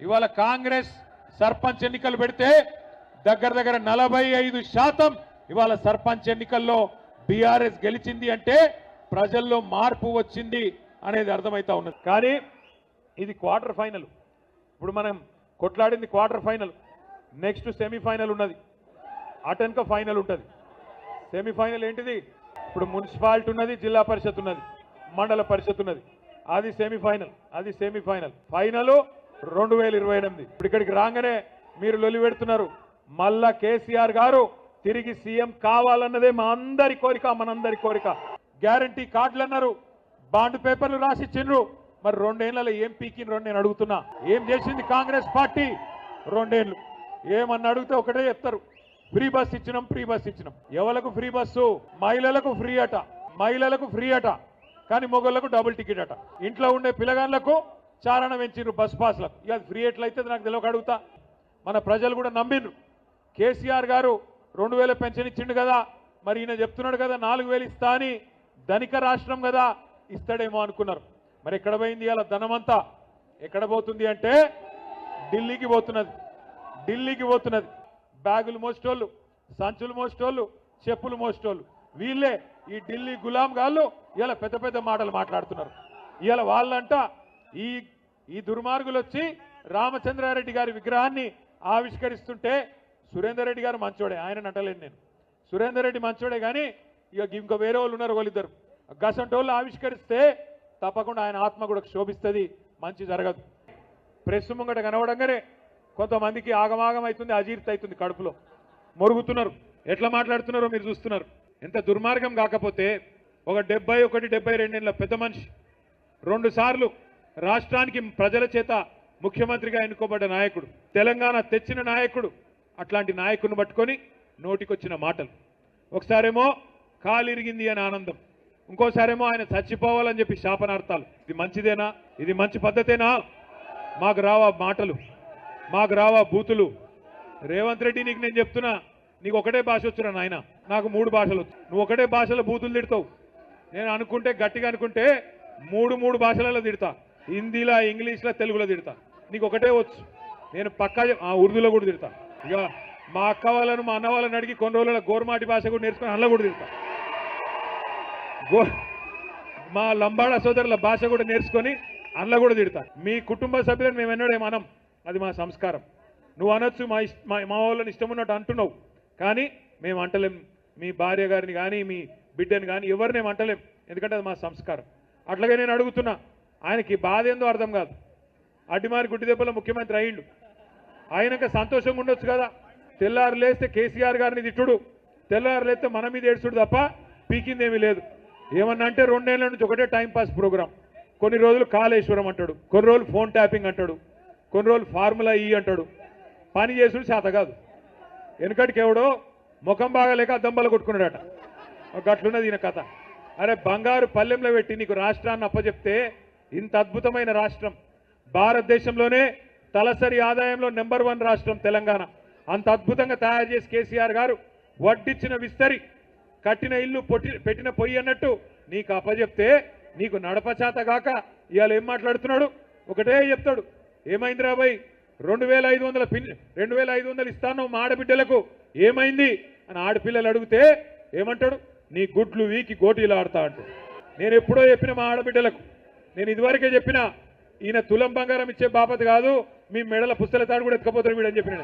ఇవాళ కాంగ్రెస్ సర్పంచ్ ఎన్నికలు పెడితే దగ్గర దగ్గర 45% ఇవాళ సర్పంచ్ ఎన్నికల్లో బీఆర్ఎస్ గెలిచింది అంటే ప్రజల్లో మార్పు వచ్చింది అనేది అర్థమైతా ఉన్నది. కానీ ఇది క్వార్టర్ ఫైనల్. ఇప్పుడు మనం కొట్లాడింది క్వార్టర్ ఫైనల్. నెక్స్ట్ సెమీఫైనల్ ఉన్నది, అటెన్క ఫైనల్ ఉంటుంది. సెమీఫైనల్ ఏంటిది? ఇప్పుడు మున్సిపాలిటీ ఉన్నది, జిల్లా పరిషత్ ఉన్నది, మండల పరిషత్ ఉన్నది. అది సెమీఫైనల్. అది సెమీఫైనల్. ఫైనల్ 2028. ఇప్పుడు ఇక్కడికి రాగానే మీరు లొలి పెడుతున్నారు. మళ్ళా కేసీఆర్ గారు తిరిగి సీఎం కావాలన్నదే మా అందరి కోరిక, మనందరి కోరిక. గ్యారంటీ కార్డులు అన్నారు, బాండ్ పేపర్లు రాసిచ్చిండ్రు. మరి 2 ఏళ్లలో ఏం పీకిండ్రు నేను అడుగుతున్నా. ఏం చేసింది కాంగ్రెస్ పార్టీ? 2 ఏళ్లు. ఏమన్నా అడిగితే ఒకటే చెప్తారు, ఫ్రీ బస్ ఇచ్చినాం, ఫ్రీ బస్ ఇచ్చినాం. ఎవరికి ఫ్రీ బస్సు? మహిళలకు ఫ్రీ అట, మహిళలకు ఫ్రీ అట, కానీ మొగళ్లకు డబుల్ టికెట్ అట. ఇంట్లో ఉండే పిల్లగాళ్లకు చారణ పెంచిండ్రు బస్ పాస్లకు. ఇక ఫ్రీ ఎట్లయితే నాకు తెలియక అడుగుతా. మన ప్రజలు కూడా నమ్మిండ్రు. కేసీఆర్ గారు 2000 పెన్షన్ ఇచ్చిండు కదా, మరి ఈయన చెప్తున్నాడు కదా 4000 ఇస్తా అని. ధనిక రాష్ట్రం కదా, ఇస్తాడేమో అనుకున్నారు. మరి ఎక్కడ పోయింది అలా ధనమంతా? ఎక్కడ పోతుంది అంటే ఢిల్లీకి పోతున్నది. ఢిల్లీకి పోతున్నది. బ్యాగులు మోసేటోళ్ళు, సంచులు మోసేటోళ్ళు, చెప్పులు మోసేటోళ్ళు వీళ్ళే ఈ ఢిల్లీ గులాం గాళ్ళు ఇలా పెద్ద పెద్ద మాటలు మాట్లాడుతున్నారు. ఇలా వాళ్ళంట ఈ దుర్మార్గులు వచ్చి రామచంద్రారెడ్డి గారి విగ్రహాన్ని ఆవిష్కరిస్తుంటే సురేందర్ రెడ్డి గారు మంచోడే, ఆయన అంటలేను నేను. సురేందర్ రెడ్డి మంచోడే, కానీ ఇక ఇంకో వేరే వాళ్ళు ఉన్నారు, వాళ్ళిద్దరు. గసంటోళ్ళు ఆవిష్కరిస్తే తప్పకుండా ఆయన ఆత్మ కూడా శోభిస్తుంది, మంచి జరగదు. ప్రెస్ ముంగట కనవడంగానే కొంతమందికి ఆగమాగం అవుతుంది, అజీర్తి అవుతుంది, కడుపులో మొరుగుతున్నారు. ఎట్లా మాట్లాడుతున్నారో మీరు చూస్తున్నారు. ఎంత దుర్మార్గం. కాకపోతే ఒక 71-72 ఏళ్ల పెద్ద మనిషి, 2 సార్లు రాష్ట్రానికి ప్రజల చేత ముఖ్యమంత్రిగా ఎన్నుకోబడ్డ నాయకుడు, తెలంగాణ తెచ్చిన నాయకుడు. అట్లాంటి నాయకుడిని పట్టుకొని నోటికొచ్చిన మాటలు. ఒకసారేమో కాలిరిగింది అని ఆనందం, ఇంకోసారేమో ఆయన చచ్చిపోవాలని చెప్పి శాపనార్థాలు. ఇది మంచిదేనా? ఇది మంచి పద్ధతేనా? మాకు రావా మాటలు, మాకు రావా బూతులు? రేవంత్ రెడ్డి, నీకు నేను చెప్తున్నా, నీకు ఒకటే భాష వచ్చురా నాయన, నాకు 3 భాషలు వచ్చు. నువ్వు ఒకటే భాషలో బూతులు తిడతావు. నేను అనుకుంటే గట్టిగా అనుకుంటే 3 భాషలలో తిడతా. హిందీలో, ఇంగ్లీష్లో, తెలుగులో తిడతా. నీకు ఒకటే వచ్చు. నేను పక్కా ఉర్దూలో కూడా తిడతా. ఇక మా అక్క వాళ్ళను, మా అన్న వాళ్ళని అడిగి కొన్ని రోజుల గోర్మాటి భాష కూడా నేర్చుకుని అందులో కూడా తిడతా. మా లంబాడా సోదరుల భాష కూడా నేర్చుకొని అందులో కూడా తిడతా. మీ కుటుంబ సభ్యులను మేము ఎన్నడేమనం, అది మా సంస్కారం. నువ్వు అనొచ్చు, మా వాళ్ళని ఇష్టం ఉన్నట్టు అంటున్నావు, కానీ మేము అంటలేం. మీ భార్య గారిని కానీ మీ బిడ్డని కానీ ఎవరినేం అంటలేం, ఎందుకంటే అది మా సంస్కారం. అట్లాగే నేను అడుగుతున్నా, ఆయనకి బాధ ఏందో అర్థం కాదు. అడ్డిమారి గుడ్డి దెబ్బలో ముఖ్యమంత్రి అయ్యిండు. ఆయనక సంతోషంగా ఉండొచ్చు కదా. తెల్లారు లేస్తే కేసీఆర్ గారిని తిట్టుడు, తెల్లారు లేస్తే మన మీద ఏడ్చుడు తప్ప పీకిందేమీ లేదు. ఏమన్నా అంటే 2 ఏళ్ల నుంచి ఒకటే టైంపాస్ ప్రోగ్రాం. కొన్ని రోజులు కాళేశ్వరం అంటాడు, కొన్ని రోజులు ఫోన్ ట్యాపింగ్ అంటాడు, కొన్ని రోజులు ఫార్ములా ఈ అంటాడు. పని చేసుడు చేత కాదు. వెనుకటికి ఎవడో ముఖం బాగాలేక అద్దంబల కొట్టుకున్నాడట. గట్లున్నది ఈయన కథ. అరే బంగారు పల్లెంలో పెట్టి నీకు రాష్ట్రాన్ని అప్పచెప్తే, ఇంత అద్భుతమైన రాష్ట్రం, భారతదేశంలోనే తలసరి ఆదాయంలో నెంబర్ 1 రాష్ట్రం తెలంగాణ. అంత అద్భుతంగా తయారు చేసి కేసీఆర్ గారు వడ్డిచ్చిన విస్తరి, కట్టిన ఇల్లు పెట్టిన పొయ్యి అన్నట్టు నీకు అప్పచెప్తే నీకు నడపచాత గాక ఇవాళ ఏం మాట్లాడుతున్నాడు? ఒకటే చెప్తాడు, ఏమైంది రాబాయ్ 2500 ఇస్తాను మా ఆడబిడ్డలకు, ఏమైంది అని ఆడపిల్లలు అడిగితే ఏమంటాడు? నీ గుడ్లు వీకి గోటీలు ఆడతా అంటూ. నేను ఎప్పుడో చెప్పిన మా ఆడబిడ్డలకు, నేను ఇదివరకే చెప్పిన, ఈయన తులం బంగారం ఇచ్చే బాపతి కాదు, మీ మెడల పుస్తల తాడు కూడా ఎత్తుకపోతారు వీడని చెప్పిన.